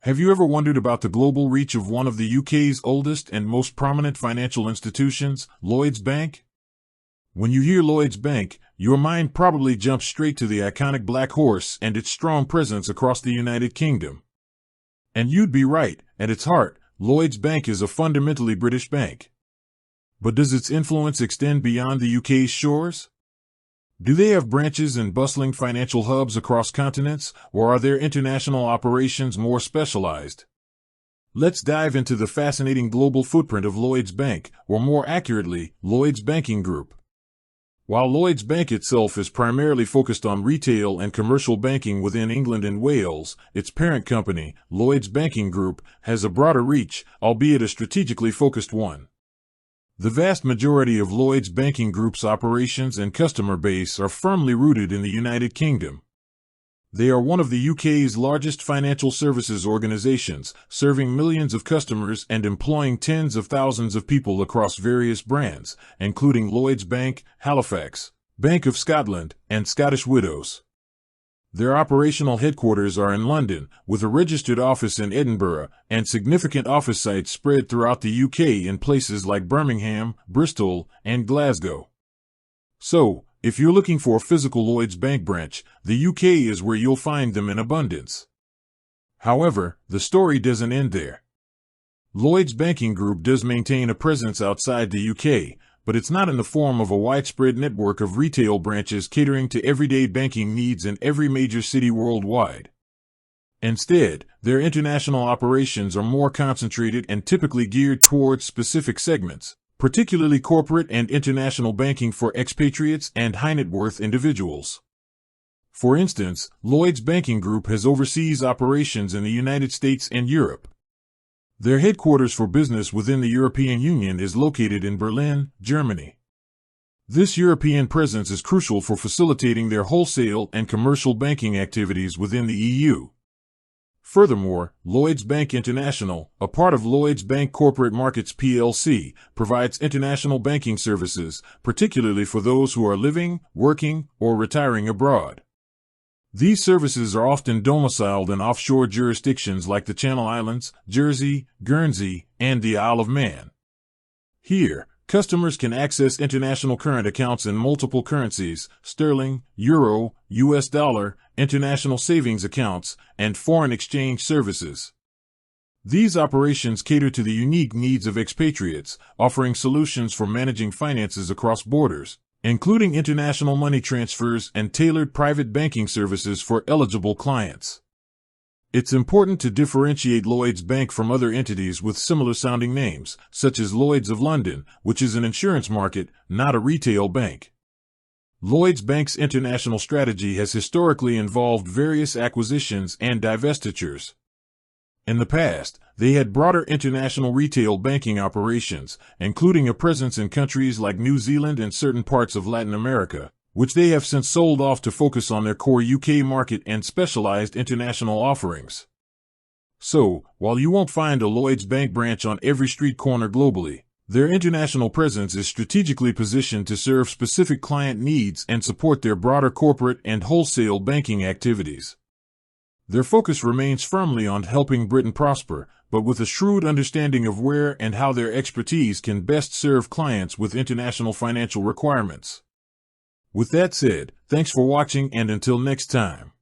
Have you ever wondered about the global reach of one of the UK's oldest and most prominent financial institutions, Lloyds Bank? When you hear Lloyds Bank, your mind probably jumps straight to the iconic black horse and its strong presence across the United Kingdom. And you'd be right. At its heart, Lloyds Bank is a fundamentally British bank. But does its influence extend beyond the UK's shores? Do they have branches and bustling financial hubs across continents, or are their international operations more specialized? Let's dive into the fascinating global footprint of Lloyds Bank, or more accurately, Lloyds Banking Group. While Lloyds Bank itself is primarily focused on retail and commercial banking within England and Wales, its parent company, Lloyds Banking Group, has a broader reach, albeit a strategically focused one. The vast majority of Lloyds Banking Group's operations and customer base are firmly rooted in the United Kingdom. They are one of the UK's largest financial services organizations, serving millions of customers and employing tens of thousands of people across various brands, including Lloyds Bank, Halifax, Bank of Scotland, and Scottish Widows. Their operational headquarters are in London, with a registered office in Edinburgh, and significant office sites spread throughout the UK in places like Birmingham, Bristol, and Glasgow. So, if you're looking for a physical Lloyds Bank branch, the UK is where you'll find them in abundance. However, the story doesn't end there. Lloyds Banking Group does maintain a presence outside the UK, but it's not in the form of a widespread network of retail branches catering to everyday banking needs in every major city worldwide. Instead, their international operations are more concentrated and typically geared towards specific segments, particularly corporate and international banking for expatriates and high-net-worth individuals. For instance, Lloyds Banking Group has overseas operations in the United States and Europe. Their headquarters for business within the European Union is located in Berlin, Germany. This European presence is crucial for facilitating their wholesale and commercial banking activities within the EU. Furthermore, Lloyds Bank International, a part of Lloyds Bank Corporate Markets plc, provides international banking services, particularly for those who are living, working, or retiring abroad. These services are often domiciled in offshore jurisdictions like the Channel Islands, Jersey, Guernsey, and the Isle of Man. Here, customers can access international current accounts in multiple currencies: sterling, euro, US dollar, international savings accounts, and foreign exchange services. These operations cater to the unique needs of expatriates, offering solutions for managing finances across borders, including international money transfers and tailored private banking services for eligible clients. It's important to differentiate Lloyds Bank from other entities with similar-sounding names, such as Lloyds of London, which is an insurance market, not a retail bank. Lloyds Bank's international strategy has historically involved various acquisitions and divestitures. In the past, they had broader international retail banking operations, including a presence in countries like New Zealand and certain parts of Latin America, which they have since sold off to focus on their core UK market and specialized international offerings. So, while you won't find a Lloyds Bank branch on every street corner globally, their international presence is strategically positioned to serve specific client needs and support their broader corporate and wholesale banking activities. Their focus remains firmly on helping Britain prosper, but with a shrewd understanding of where and how their expertise can best serve clients with international financial requirements. With that said, thanks for watching, and until next time.